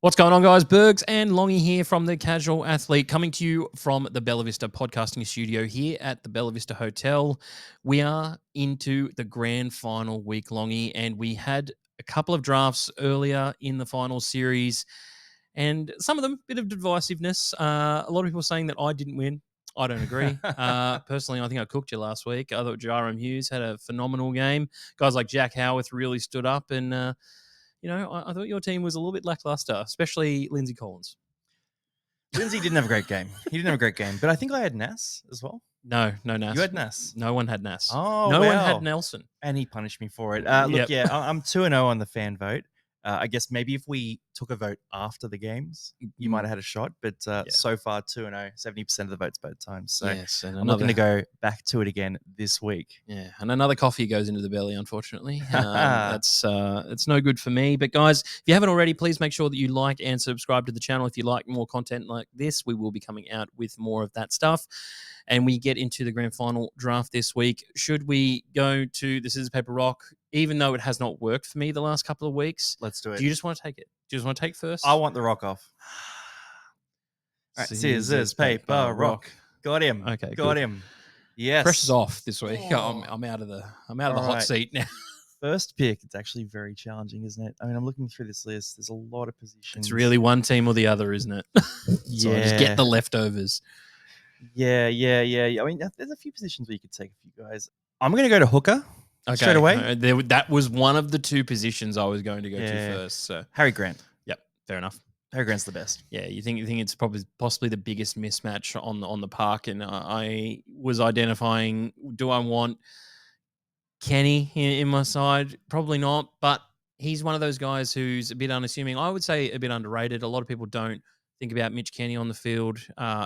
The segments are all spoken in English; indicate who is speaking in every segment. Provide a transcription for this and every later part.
Speaker 1: What's going on, guys? Burgz and Longy here from The Casual Athlete, coming to you from the Bella Vista podcasting studio here at the Bella Vista Hotel. We are into the grand final week, Longy, and we had a couple of drafts earlier in the final series, and some of them, a bit of divisiveness. A lot of people saying that I didn't win. I don't agree. Personally, I think I cooked you last week. I thought Jerome Hughes had a phenomenal game. Guys like Jack Howarth really stood up, and I thought your team was a little bit lackluster, especially Lindsay Collins.
Speaker 2: Lindsay didn't have a great game. He didn't have a great game, but I think I had Nas as well.
Speaker 1: No Nas.
Speaker 2: You had Nas.
Speaker 1: No one had Nas.
Speaker 2: Oh,
Speaker 1: no
Speaker 2: wow.
Speaker 1: one had Nelson.
Speaker 2: And he punished me for it.
Speaker 1: Yep.
Speaker 2: I'm 2-0 on the fan vote. I guess maybe if we took a vote after the games, you might have had a shot. But so far, 2-0, 70% of the votes both times. So
Speaker 1: yes, and
Speaker 2: I'm looking to go back to it again this week.
Speaker 1: Yeah, and another coffee goes into the belly, unfortunately. It's no good for me. But guys, if you haven't already, please make sure that you like and subscribe to the channel. If you like more content like this, we will be coming out with more of that stuff. And we get into the grand final draft this week. Should we go to the scissors, paper, rock, even though it has not worked for me the last couple of weeks?
Speaker 2: Let's do it.
Speaker 1: Do you just want to take it? Do you just want to take first?
Speaker 2: I want the rock off. All right, scissors, paper, rock. Got him.
Speaker 1: Okay,
Speaker 2: got him. Yes.
Speaker 1: Pressure's off this week. Oh. I'm out of the hot seat now.
Speaker 2: First pick, it's actually very challenging, isn't it? I mean, I'm looking through this list. There's a lot of positions.
Speaker 1: It's really one team or the other, isn't it? So just get the leftovers.
Speaker 2: Yeah. I mean, there's a few positions where you could take a few guys. I'm going to go to hooker straight away.
Speaker 1: That was one of the two positions I was going to go to first. So
Speaker 2: Harry Grant.
Speaker 1: Yep, fair enough.
Speaker 2: Harry Grant's the best.
Speaker 1: Yeah, you think it's possibly the biggest mismatch on the park, and I was identifying: do I want Kenny in my side? Probably not, but he's one of those guys who's a bit unassuming. I would say a bit underrated. A lot of people don't think about Mitch Kenny on the field.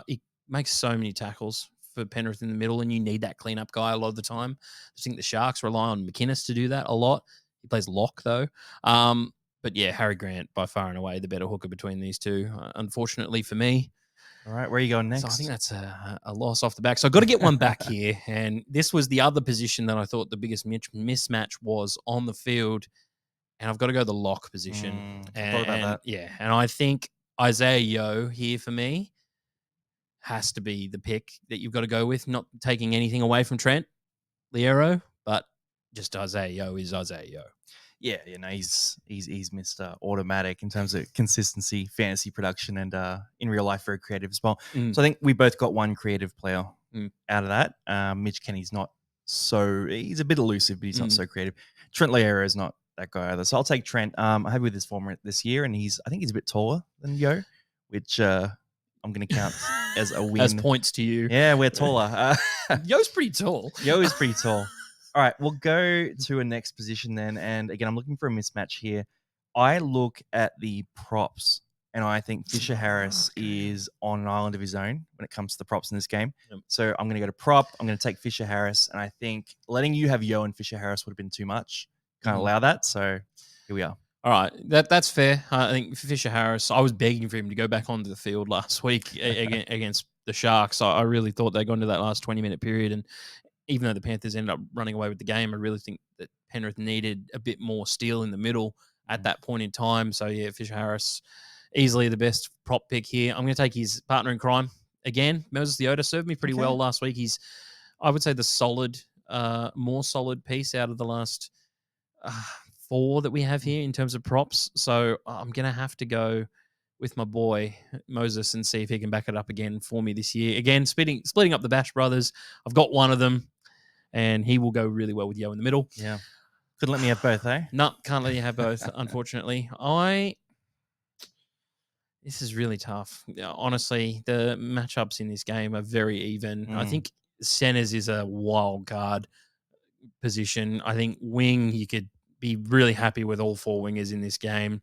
Speaker 1: He makes so many tackles for Penrith in the middle, and you need that cleanup guy a lot of the time. I think the Sharks rely on McInnes to do that a lot. He plays lock though. But yeah, Harry Grant by far and away the better hooker between these two. Unfortunately for me.
Speaker 2: All right, where are you going next?
Speaker 1: So I think that's a loss off the back. So I've got to get one back here. And this was the other position that I thought the biggest mismatch was on the field. And I've got to go the lock position.
Speaker 2: I thought about that.
Speaker 1: Yeah, and I think Isaiah Yeo here for me has to be the pick that you've got to go with. Not taking anything away from Trent Liero, but just Isaiah Yeo is Isaiah Yeo.
Speaker 2: Yeah, he's Mr. Automatic in terms of consistency, fantasy production, and in real life very creative as well. So I think we both got one creative player out of that. Mitch Kenny's not he's a bit elusive, but he's not so creative. Trent Liero is not that guy either. So I'll take Trent. I'm happy with his form this year, and I think he's a bit taller than Yo, which I'm going to count as a win.
Speaker 1: As points to you.
Speaker 2: Yeah, we're taller.
Speaker 1: Yo's pretty tall.
Speaker 2: Yo is pretty tall. All right, we'll go to a next position then. And again, I'm looking for a mismatch here. I look at the props, and I think Fisher Harris is on an island of his own when it comes to the props in this game. Yep. So I'm going to go to prop. I'm going to take Fisher Harris, and I think letting you have Yo and Fisher Harris would have been too much. Can't allow that. So here we are.
Speaker 1: All right, that's fair. I think Fisher Harris, I was begging for him to go back onto the field last week against the Sharks. I really thought they'd gone to that last 20-minute period, and even though the Panthers ended up running away with the game, I really think that Penrith needed a bit more steel in the middle at that point in time. So, yeah, Fisher Harris, easily the best prop pick here. I'm going to take his partner in crime again. Moses Leota served me pretty well last week. He's, I would say, the more solid piece out of the last 4 that we have here in terms of props. So I'm going to have to go with my boy Moses and see if he can back it up again for me this year. Again, splitting up the Bash brothers. I've got one of them, and he will go really well with Yo in the middle.
Speaker 2: Yeah. Couldn't let me have both, eh?
Speaker 1: No, can't let you have both, unfortunately. This is really tough. Honestly, the matchups in this game are very even. I think centers is a wild card position. I think wing, you could be really happy with all 4 wingers in this game.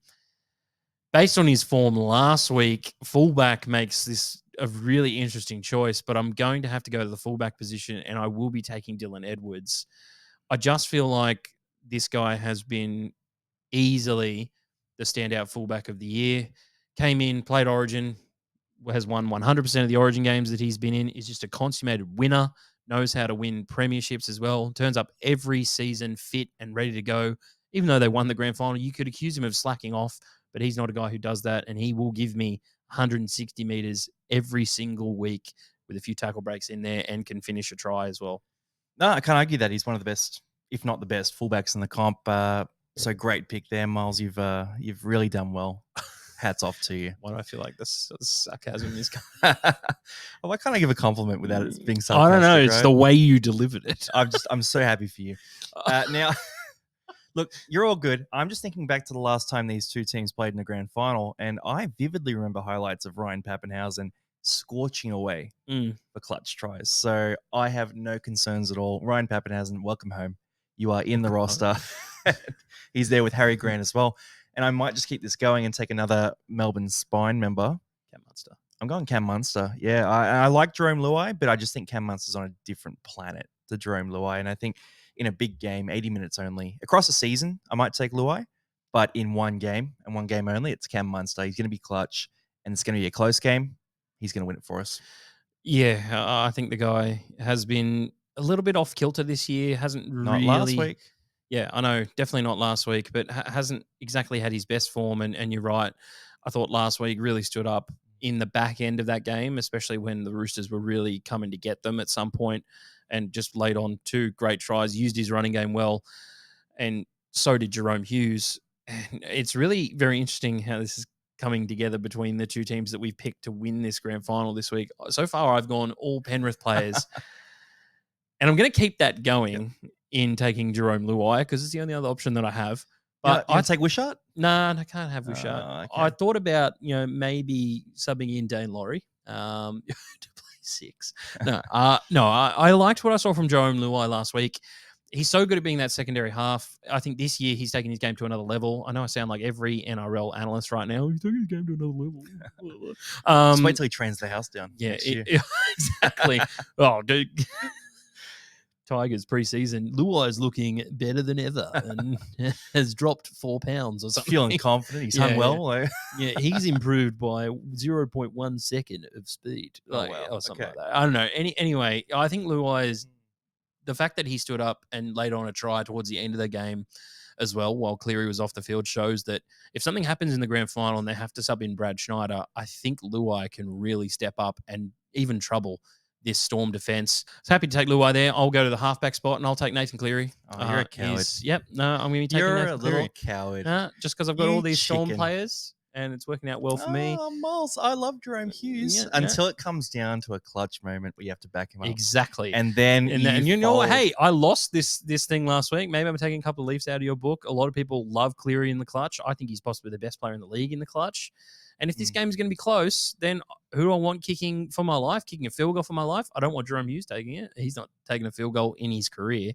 Speaker 1: Based on his form last week, fullback makes this a really interesting choice, but I'm going to have to go to the fullback position, and I will be taking Dylan Edwards. I just feel like this guy has been easily the standout fullback of the year. Came in, played Origin, has won 100% of the Origin games that he's been in, is just a consummated winner, knows how to win premierships as well, turns up every season fit and ready to go. Even though they won the grand final, you could accuse him of slacking off but he's not a guy who does that, and he will give me 160 meters every single week with a few tackle breaks in there and can finish a try as well.
Speaker 2: No, I can't argue that he's one of the best, if not the best, fullbacks in the comp. So great pick there, Miles. You've really done well. Hats off to you.
Speaker 1: Why do I feel like this sarcasm is
Speaker 2: coming? Why can't I give a compliment without it being sarcastic?
Speaker 1: I don't know. It's
Speaker 2: right?
Speaker 1: the way you delivered it.
Speaker 2: I'm so happy for you. Now, look, you're all good. I'm just thinking back to the last time these two teams played in the grand final, and I vividly remember highlights of Ryan Pappenhausen scorching away for clutch tries. So I have no concerns at all. Ryan Pappenhausen, welcome home. You are in the roster. He's there with Harry Grant as well. And I might just keep this going and take another Melbourne spine member.
Speaker 1: Cam Munster.
Speaker 2: I'm going Cam Munster. Yeah, I like Jerome Luai, but I just think Cam Munster's on a different planet to Jerome Luai. And I think in a big game, 80 minutes only, across a season, I might take Luai. But in one game, and one game only, it's Cam Munster. He's going to be clutch, and it's going to be a close game. He's going to win it for us.
Speaker 1: Yeah, I think the guy has been a little bit off kilter this year.
Speaker 2: Not last week.
Speaker 1: Yeah, I know. Definitely not last week, but hasn't exactly had his best form. And you're right. I thought last week really stood up in the back end of that game, especially when the Roosters were really coming to get them at some point, and just laid on 2 great tries, used his running game well, and so did Jerome Hughes. And it's really very interesting how this is coming together between the two teams that we've picked to win this grand final this week. So far, I've gone all Penrith players, and I'm going to keep that going in taking Jerome Luai because it's the only other option that I have. But
Speaker 2: I take Wishart?
Speaker 1: Nah, I can't have Wishart. Okay. I thought about maybe subbing in Dane Laurie to play 6. No, I liked what I saw from Jerome Luai last week. He's so good at being that secondary half. I think this year he's taking his game to another level. I know I sound like every NRL analyst right now. He's taking his game to another level.
Speaker 2: Just wait till he trains the house down.
Speaker 1: Yeah, exactly. Oh, dude. Tigers preseason, Luai's looking better than ever and has dropped 4 pounds or something.
Speaker 2: Feeling confident. He's hung well.
Speaker 1: Yeah, he's improved by 0.1 second of speed. Or something like that. I don't know. Anyway, I think Luai is the fact that he stood up and laid on a try towards the end of the game as well, while Cleary was off the field, shows that if something happens in the grand final and they have to sub in Brad Schneider, I think Luai can really step up and even trouble this Storm defense. So happy to take Luai there. I'll go to the halfback spot and I'll take Nathan Cleary.
Speaker 2: Oh, you're a coward.
Speaker 1: Yep. No, I'm going to be taking Nathan Cleary.
Speaker 2: You're a little coward.
Speaker 1: Just because I've got all these Storm players and it's working out well for me.
Speaker 2: Oh, Miles, I love Jerome Hughes until it comes down to a clutch moment where you have to back him up.
Speaker 1: Exactly.
Speaker 2: And then
Speaker 1: you know what? Hey, I lost this thing last week. Maybe I'm taking a couple of leaves out of your book. A lot of people love Cleary in the clutch. I think he's possibly the best player in the league in the clutch. And if this game is going to be close, then who do I want kicking for my life, kicking a field goal for my life? I don't want Jerome Hughes taking it. He's not taking a field goal in his career.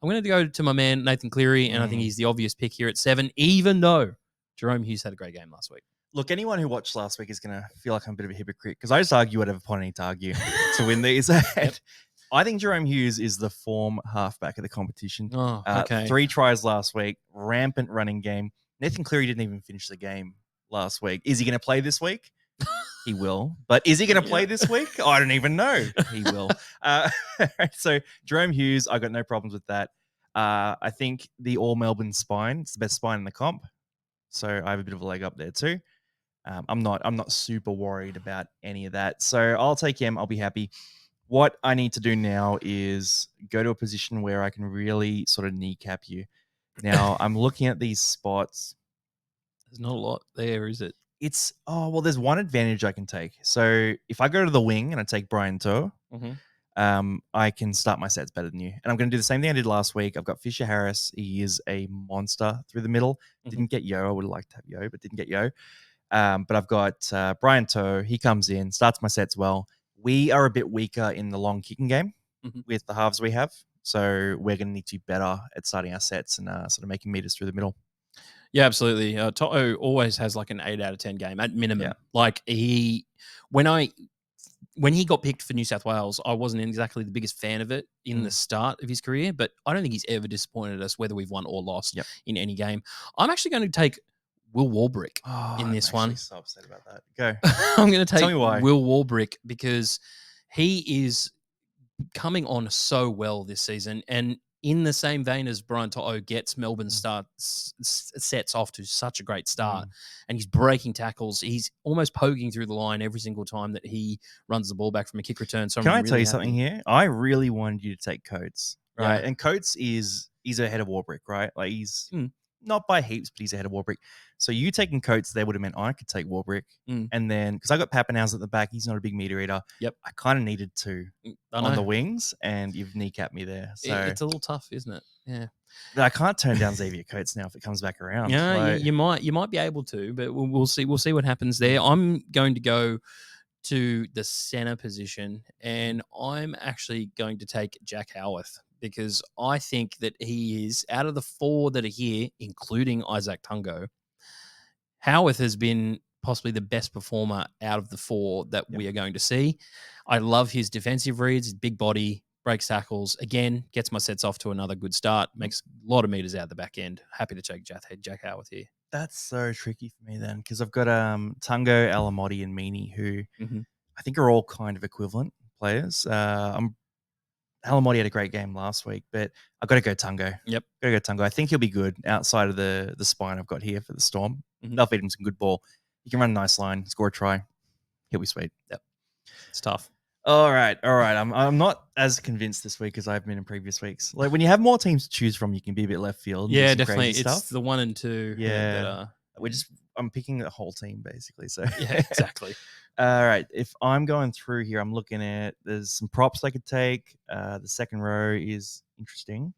Speaker 1: I'm going to go to my man, Nathan Cleary, and I think he's the obvious pick here at 7, even though Jerome Hughes had a great game last week.
Speaker 2: Look, anyone who watched last week is going to feel like I'm a bit of a hypocrite because I just argue whatever point I need to argue to win these. I think Jerome Hughes is the form halfback of the competition.
Speaker 1: Oh, okay.
Speaker 2: 3 tries last week, rampant running game. Nathan Cleary didn't even finish the game last week. Is he going to play this week? He will. But is he going to play this week? I don't even know. He will. So Jerome Hughes, I got no problems with that. I think the All Melbourne spine, it's the best spine in the comp. So I have a bit of a leg up there too. I'm not super worried about any of that. So I'll take him. I'll be happy. What I need to do now is go to a position where I can really sort of kneecap you. Now I'm looking at these spots.
Speaker 1: There's not a lot there, is it?
Speaker 2: There's one advantage I can take. So if I go to the wing and I take Brian Toa, I can start my sets better than you. And I'm going to do the same thing I did last week. I've got Fisher Harris. He is a monster through the middle. Didn't get Yo. I would have liked to have Yo, but didn't get Yo. But I've got Brian Toa. He comes in, starts my sets well. We are a bit weaker in the long kicking game with the halves we have. So we're going to need to be better at starting our sets and sort of making meters through the middle.
Speaker 1: Yeah, absolutely. Toto always has like an 8 out of 10 game at minimum. Yeah. Like when he got picked for New South Wales, I wasn't exactly the biggest fan of it in the start of his career, but I don't think he's ever disappointed us whether we've won or lost in any game. I'm actually going to take Will Warbrick in this one.
Speaker 2: I'm so upset about that. Go.
Speaker 1: I'm going to take
Speaker 2: Tell me why.
Speaker 1: Will Warbrick because he is coming on so well this season, and in the same vein as Brian To'o gets Melbourne sets off to such a great start, and he's breaking tackles. He's almost poking through the line every single time that he runs the ball back from a kick return. So
Speaker 2: Can I
Speaker 1: really
Speaker 2: tell you something here? I really wanted you to take Coates, right?
Speaker 1: Yeah.
Speaker 2: And Coates he's ahead of Warbrick, right? Like he's not by heaps, but he's ahead of Warbrick. So you taking Coates there would have meant I could take Warbrick. And then, because I got Pappenhausen at the back, he's not a big meter eater.
Speaker 1: Yep.
Speaker 2: I kind of needed to on the wings, and you've kneecapped me there. So
Speaker 1: it's a little tough, isn't it? Yeah.
Speaker 2: I can't turn down Xavier Coates now if it comes back around.
Speaker 1: Yeah, like, you might be able to, but we'll see. We'll see what happens there. I'm going to go to the center position, and I'm actually going to take Jack Howarth, because I think that he is, out of the 4 that are here, including Isaac Tungo, Howarth has been possibly the best performer out of the 4 that we are going to see. I love his defensive reads, his big body, breaks tackles. Again, gets my sets off to another good start, makes a lot of meters out the back end. Happy to take Jack Howarth here. That's
Speaker 2: so tricky for me then, because I've got Tungo, Alamotti, and Meany, who I think are all kind of equivalent players. Alamotti had a great game last week, but I've got to go Tungo.
Speaker 1: Yep.
Speaker 2: Got to go Tungo. I think he'll be good outside of the spine I've got here for the Storm. They'll feed him some good ball. He can run a nice line, score a try. He'll be sweet.
Speaker 1: Yep. It's tough.
Speaker 2: All right. I'm not as convinced this week as I've been in previous weeks. Like when you have more teams to choose from, you can be a bit left field.
Speaker 1: Yeah, definitely. It's the 1 and 2.
Speaker 2: Yeah. I'm picking the whole team basically. So
Speaker 1: yeah, exactly.
Speaker 2: All right. If I'm going through here, I'm looking at there's some props I could take. The second row is interesting.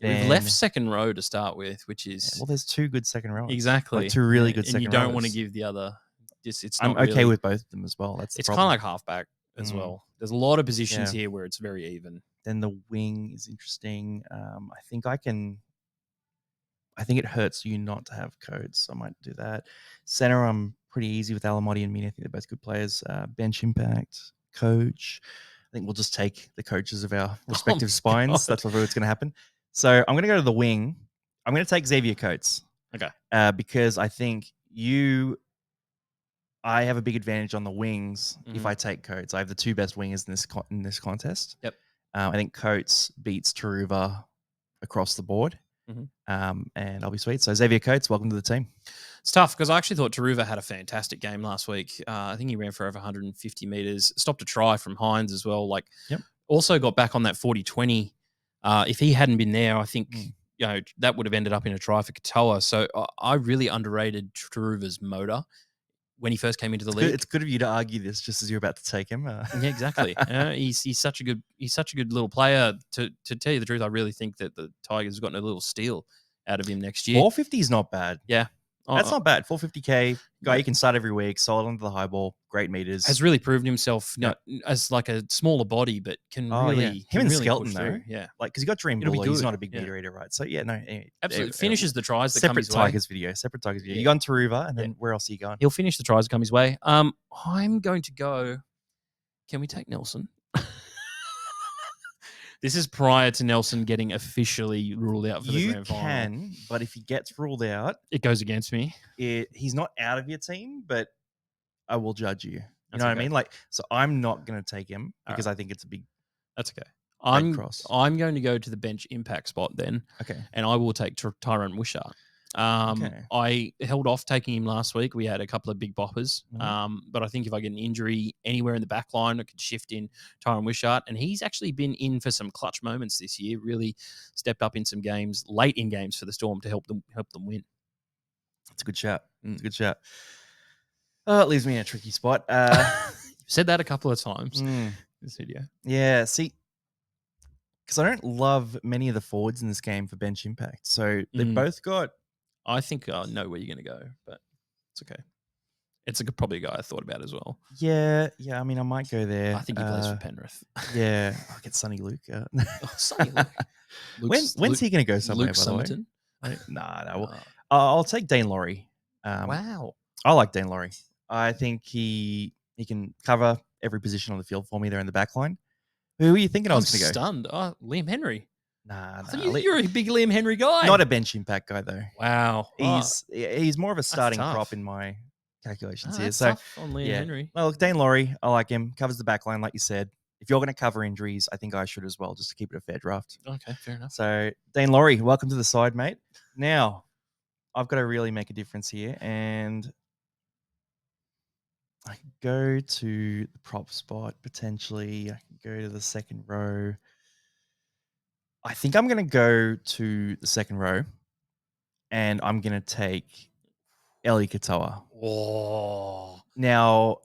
Speaker 1: We've left second row to start with, which is
Speaker 2: there's 2 good second rows.
Speaker 1: Exactly.
Speaker 2: Like 2 really good second rows.
Speaker 1: And you don't want to give the other.
Speaker 2: I'm okay with both of them as well. That's
Speaker 1: it's kind of like halfback as well. There's a lot of positions here where it's very even.
Speaker 2: Then the wing is interesting. I think it hurts you not to have Codes, so I might do that. Center, I'm pretty easy with Alamotti and Meany. I think they're both good players. Bench impact, coach. I think we'll just take the coaches of our respective spines. That's what's going to happen. So I'm going to go to the wing. I'm going to take Xavier Coates.
Speaker 1: Okay.
Speaker 2: Because I think I have a big advantage on the wings if I take Coates. I have the 2 best wingers in this contest.
Speaker 1: Yep.
Speaker 2: I think Coates beats Taruva across the board. And I'll be sweet. So Xavier Coates, welcome to the team.
Speaker 1: It's tough because I actually thought Taruva had a fantastic game last week. I think he ran for over 150 meters, stopped a try from Hines as well. Also got back on that 40-20. If he hadn't been there, I think that would have ended up in a try for Katoa. So I really underrated Taruva's motor when he first came into the league.
Speaker 2: It's good of you to argue this just as you're about to take him.
Speaker 1: Yeah, exactly. He's such a good little player. To tell you the truth, I really think that the Tigers have gotten a little steal out of him next year.
Speaker 2: 450 is not bad.
Speaker 1: Yeah.
Speaker 2: That's not bad. 450K guy you can start every week, solid under the high ball, great meters.
Speaker 1: Has really proven himself as like a smaller body, but can really
Speaker 2: him and
Speaker 1: really
Speaker 2: Skelton though.
Speaker 1: Yeah,
Speaker 2: like because he got Dream Ball, he's not a big meter eater, right? So
Speaker 1: absolutely finishes the tries that come his way.
Speaker 2: Separate Tigers video. You gone to Taruva, and then where else are you going?
Speaker 1: He'll finish the tries that come his way. I'm going to go. Can we take Nelson? This is prior to Nelson getting officially ruled out for the grand final.
Speaker 2: You can, but if he gets ruled out,
Speaker 1: it goes against me.
Speaker 2: He's not out of your team, but I will judge you. You know what I mean? Like, so I'm not going to take him because I think it's a big.
Speaker 1: That's okay. I'm going to go to the bench impact spot then.
Speaker 2: Okay.
Speaker 1: And I will take Tyrone Wishart. I held off taking him last week. We had a couple of big boppers. But I think if I get an injury anywhere in the back line, I could shift in Tyrone Wishart. And he's actually been in for some clutch moments this year, really stepped up in some games, late in games for the Storm to help them win.
Speaker 2: That's a good shout. It's a good shout. It leaves me in a tricky spot.
Speaker 1: You've said that a couple of times in this video.
Speaker 2: Yeah, see, because I don't love many of the forwards in this game for bench impact. So they've both got...
Speaker 1: I think I know where you're going to go, but it's okay. It's probably a guy I thought about as well.
Speaker 2: Yeah. I mean, I might go there.
Speaker 1: I think he plays for Penrith.
Speaker 2: Yeah, I'll get Sonny Luke out.
Speaker 1: Sonny Luke.
Speaker 2: When's he going to go somewhere,
Speaker 1: Luke
Speaker 2: Summerton?
Speaker 1: By the way?
Speaker 2: No. I'll take Dane Laurie.
Speaker 1: Wow.
Speaker 2: I like Dane Laurie. I think he can cover every position on the field for me there in the back line. Who are you thinking I was going to go?
Speaker 1: Stunned. Liam Henry.
Speaker 2: Nah.
Speaker 1: You're a big Liam Henry guy.
Speaker 2: Not a bench impact guy though.
Speaker 1: Wow.
Speaker 2: He's more of a starting prop in my calculations here. So
Speaker 1: tough on Liam Henry.
Speaker 2: Well, look, Dane Laurie, I like him. Covers the back line, like you said. if you're going to cover injuries, I think I should as well, just to keep it a fair draft.
Speaker 1: Okay, fair enough.
Speaker 2: So, Dean Laurie, welcome to the side, mate. Now, I've got to really make a difference here, and I can go to the prop spot potentially. I can go to the second row. I think I'm going to go to the second row, and I'm going to take Eli Katoa.
Speaker 1: Oh,
Speaker 2: Now,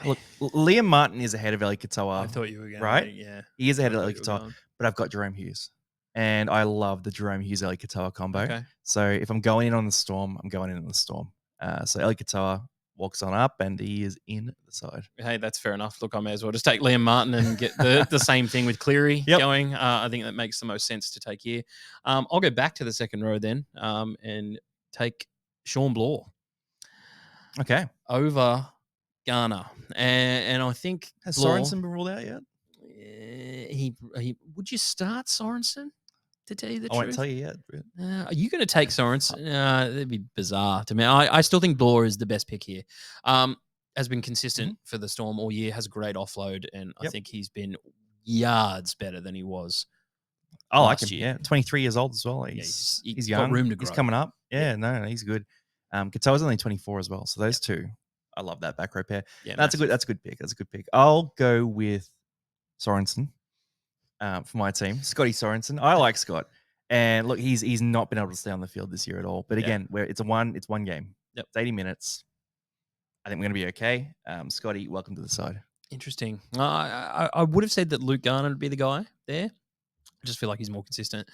Speaker 2: look, Liam Martin is ahead of Eli Katoa.
Speaker 1: I thought you were going
Speaker 2: right?
Speaker 1: Yeah,
Speaker 2: He is ahead
Speaker 1: I
Speaker 2: of
Speaker 1: thought
Speaker 2: Eli
Speaker 1: you were
Speaker 2: Katoa,
Speaker 1: going.
Speaker 2: but I've got Jerome Hughes, and I love the Jerome Hughes Eli Katoa combo.
Speaker 1: Okay.
Speaker 2: So if I'm going in on the Storm, I'm going in on the Storm. So Eli Katoa walks on up, and he is in the side.
Speaker 1: Hey, that's fair enough. Look, I may as well just take Liam Martin and get the same thing with Cleary
Speaker 2: Yep.
Speaker 1: going. I think that makes the most sense to take here. I'll go back to the second row then and take Sean Bloor
Speaker 2: Okay.
Speaker 1: over Garner. And I think
Speaker 2: Has
Speaker 1: Bloor,
Speaker 2: Sorensen been ruled out yet?
Speaker 1: he would you start Sorensen? To tell you the
Speaker 2: I won't
Speaker 1: truth,
Speaker 2: tell you yet.
Speaker 1: are you going to take Sorensen? That'd be bizarre to me. I still think Bloor is the best pick here. Has been consistent for the Storm all year. Has a great offload, and I think he's been yards better than he was.
Speaker 2: I like him.
Speaker 1: year.
Speaker 2: Yeah, 23 years old as well. He's young.
Speaker 1: Got room to grow.
Speaker 2: He's coming up. Yeah, no, he's good. Katoa's only 24 as well. So those two, I love that back row pair.
Speaker 1: Yeah,
Speaker 2: that's a good pick. That's a good pick. I'll go with Sorensen for my team. Scotty Sorensen. I like Scott. And look, he's not been able to stay on the field this year at all. But again, where it's one game.
Speaker 1: Yep.
Speaker 2: It's 80 minutes. I think we're gonna be okay. Scotty, welcome to the side.
Speaker 1: Interesting. I would have said that Luke Garner would be the guy there. I just feel like he's more consistent,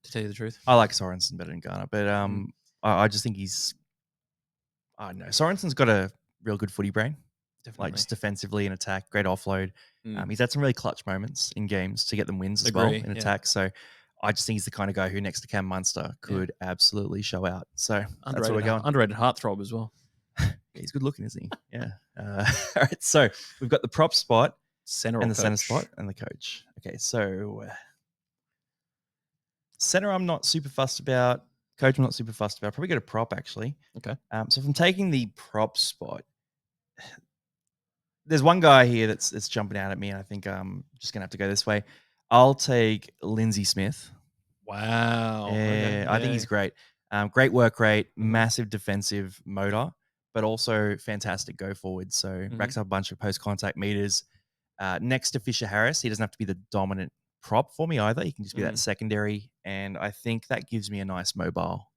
Speaker 1: to tell you the truth.
Speaker 2: I like Sorensen better than Garner, but I just think I don't know. Sorensen's got a real good footy brain. Definitely. Like just defensively and attack, great offload. He's had some really clutch moments in games to get them wins as well in attack. So I just think he's the kind of guy who next to Cam Munster could absolutely show out. So that's where we're going.
Speaker 1: Underrated heartthrob as well.
Speaker 2: He's good looking, isn't he? Yeah. All right. So we've got the prop spot,
Speaker 1: center
Speaker 2: spot, and the coach. Okay. So center, I'm not super fussed about. Coach, I'm not super fussed about. Probably go to prop actually.
Speaker 1: Okay.
Speaker 2: So if I'm taking the prop spot, there's one guy here that's jumping out at me, and I think I'm just gonna have to go this way. I'll take Lindsay Smith.
Speaker 1: Wow.
Speaker 2: Yeah, okay. I think he's great. Great work rate, massive defensive motor, but also fantastic go forward. So racks up a bunch of post contact meters. Next to Fisher Harris, he doesn't have to be the dominant prop for me either. He can just be that secondary, and I think that gives me a nice mobile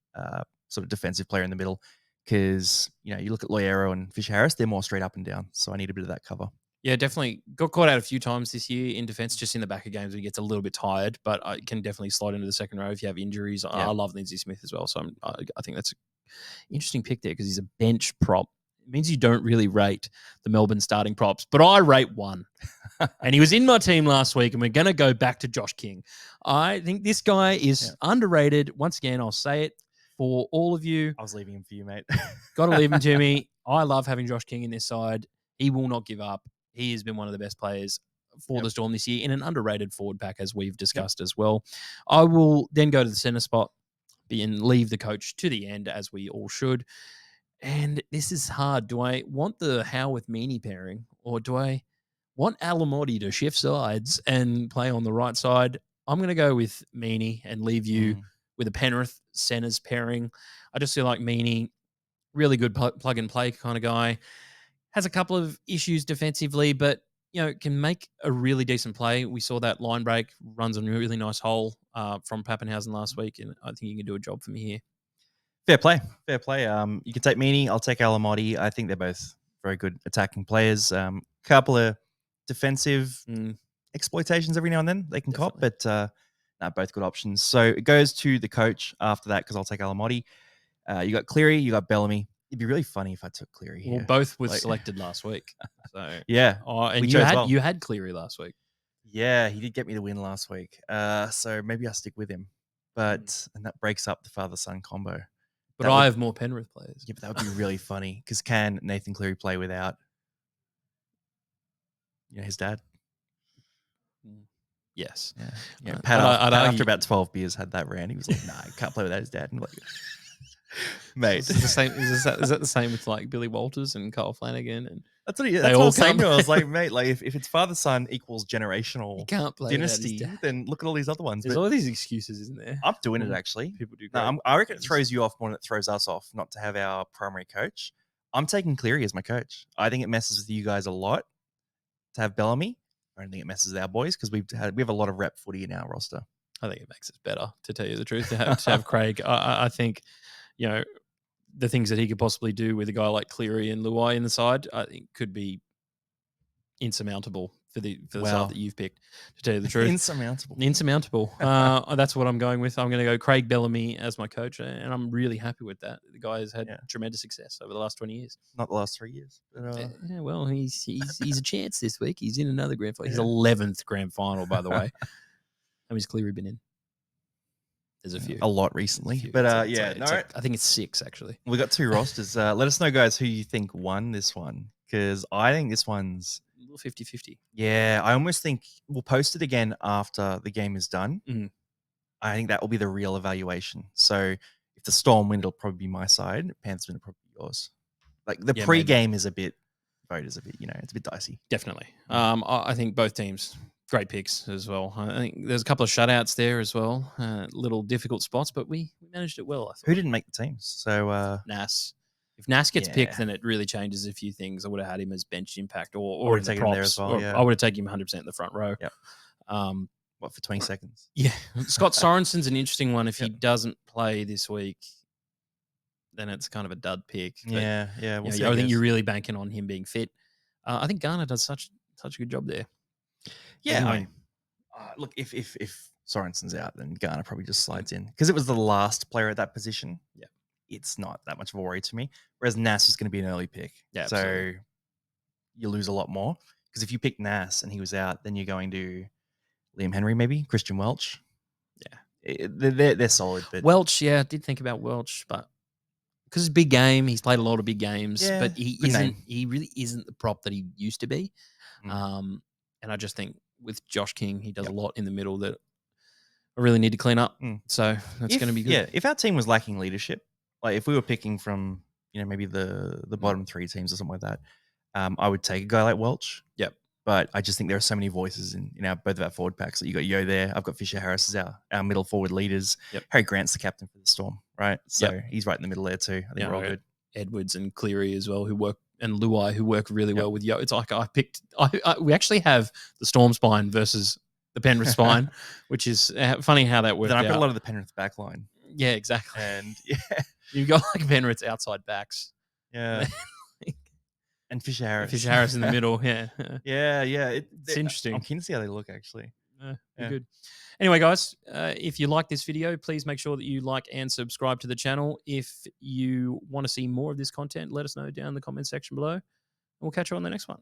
Speaker 2: sort of defensive player in the middle. Because you look at Loiero and Fisher Harris, they're more straight up and down. So I need a bit of that cover.
Speaker 1: Yeah, definitely got caught out a few times this year in defense, just in the back of games when he gets a little bit tired. But I can definitely slide into the second row if you have injuries. I love Lindsay Smith as well. So I think that's an interesting pick there because he's a bench prop. It means you don't really rate the Melbourne starting props, but I rate one. And he was in my team last week, and we're going to go back to Josh King. I think this guy is underrated. Once again, I'll say it for all of you.
Speaker 2: I was leaving him for you, mate.
Speaker 1: Got to leave him to me. I love having Josh King in this side. He will not give up. He has been one of the best players for the Storm this year in an underrated forward pack, as we've discussed as well. I will then go to the center spot and leave the coach to the end, as we all should. And this is hard. Do I want the Howarth Meaney pairing, or do I want Alamotti to shift sides and play on the right side? I'm going to go with Meaney and leave you with a Penrith centers pairing. I just feel like Meaney, really good plug and play kind of guy, has a couple of issues defensively, but can make a really decent play. We saw that line break, runs on a really nice hole from Pappenhausen last week, and I think he can do a job for me here.
Speaker 2: Fair play. You can take Meaney. I'll take Alamotti. I think they're both very good attacking players. Couple of defensive exploitations every now and then they can cop, but both good options. So it goes to the coach after that because I'll take Alamotti. You got Cleary, you got Bellamy. It'd be really funny if I took Cleary here.
Speaker 1: Well, both was selected last week. So
Speaker 2: yeah.
Speaker 1: And you had Cleary last week.
Speaker 2: Yeah, he did get me the win last week. So maybe I'll stick with him. But and that breaks up the father-son combo.
Speaker 1: But I have more Penrith players.
Speaker 2: Yeah, but that would be really funny. Because can Nathan Cleary play without his dad?
Speaker 1: Yes.
Speaker 2: Yeah. Pat after about 12 beers had that rant. He was like, nah, he can't play without his dad. And Mate.
Speaker 1: Is the same? Is that the same with like Billy Walters and Kyle Flanagan? And
Speaker 2: That's what
Speaker 1: they
Speaker 2: I
Speaker 1: all
Speaker 2: was saying
Speaker 1: can't
Speaker 2: to him. I was
Speaker 1: play.
Speaker 2: like, mate, like if it's father son equals
Speaker 1: He
Speaker 2: generational
Speaker 1: can't play without his
Speaker 2: dynasty,
Speaker 1: dad.
Speaker 2: then look at all these other ones.
Speaker 1: There's
Speaker 2: But
Speaker 1: all these excuses, isn't there?
Speaker 2: I'm doing it actually.
Speaker 1: People do.
Speaker 2: No,
Speaker 1: Great
Speaker 2: I reckon it
Speaker 1: things.
Speaker 2: throws you off more than it throws us off not to have our primary coach. I'm taking Cleary as my coach. I think it messes with you guys a lot to have Bellamy. I don't think it messes with our boys because we have a lot of rep footy in our roster.
Speaker 1: I think it makes us better, to tell you the truth, to have Craig. I think, you know, the things that he could possibly do with a guy like Cleary and Luai in the side, I think could be insurmountable for the side that you've picked, to tell you the truth. Insurmountable. That's what I'm going with. I'm going to go Craig Bellamy as my coach, and I'm really happy with that. The guy has had tremendous success over the last 20 years.
Speaker 2: Not the last 3 years. But,
Speaker 1: yeah, well, he's a chance this week. He's in another grand final. His 11th grand final, by the way. How many's Cleary been in? There's a few.
Speaker 2: A lot recently.
Speaker 1: Few.
Speaker 2: But
Speaker 1: I think it's 6 actually.
Speaker 2: We got 2 rosters. Let us know, guys, who you think won this one, because I think this one's
Speaker 1: a little 50-50.
Speaker 2: Yeah, I almost think we'll post it again after the game is done.
Speaker 1: Mm.
Speaker 2: I think that will be the real evaluation. So if the Storm win, it'll probably be my side. Panthers win, it'll probably be yours. Like the pre-game is a bit, it's a bit dicey.
Speaker 1: Definitely. I think both teams. Great picks as well. I think there's a couple of shutouts there as well. Little difficult spots, but we managed it well, I thought.
Speaker 2: Who didn't make the teams? So
Speaker 1: Nas. If Nas gets picked, then it really changes a few things. I would have had him as bench impact or in the props. Him there as well, I would have taken him 100% in the front row.
Speaker 2: Yep. What, for 20 seconds?
Speaker 1: Yeah. Scott Sorensen's an interesting one. If he doesn't play this week, then it's kind of a dud pick. But,
Speaker 2: yeah.
Speaker 1: We'll see, I think you're really banking on him being fit. I think Garner does such a good job there.
Speaker 2: Yeah, anyway. Look, if Sorensen's out, then Garner probably just slides in because it was the last player at that position.
Speaker 1: Yeah,
Speaker 2: it's not that much of a worry to me. Whereas Nas is going to be an early pick.
Speaker 1: Yeah,
Speaker 2: so
Speaker 1: absolutely.
Speaker 2: You lose a lot more because if you pick Nas and he was out, then you're going to Liam Henry, maybe Christian Welch. Yeah, they're solid. But
Speaker 1: Welch, I did think about Welch, but because it's a big game, he's played a lot of big games, but he isn't. He really isn't the prop that he used to be. And I just think with Josh King, he does a lot in the middle that I really need to clean up. So that's going to be good.
Speaker 2: Yeah, if our team was lacking leadership, like if we were picking from maybe the bottom 3 teams or something like that, I would take a guy like Welch.
Speaker 1: Yep.
Speaker 2: But I just think there are so many voices in both of our forward packs. That you got Yo there. I've got Fisher Harris as our middle forward leaders.
Speaker 1: Yep.
Speaker 2: Harry Grant's the captain for the Storm, right? So he's right in the middle there too. I think we're all good.
Speaker 1: Edwards and Cleary as well, and Luai, who work really well with Yo. It's like we actually have the Storm spine versus the Penrith spine, which is funny how that worked out.
Speaker 2: Then I've got a lot of the Penrith back line.
Speaker 1: Yeah, exactly.
Speaker 2: And
Speaker 1: you've got like Penrith's outside backs.
Speaker 2: Yeah. And Fisher
Speaker 1: Harris in the middle. Yeah.
Speaker 2: It's
Speaker 1: interesting.
Speaker 2: I'm keen to see how they look actually.
Speaker 1: Good. Anyway, guys, if you like this video, please make sure that you like and subscribe to the channel. If you want to see more of this content, let us know down in the comment section below. And we'll catch you on the next one.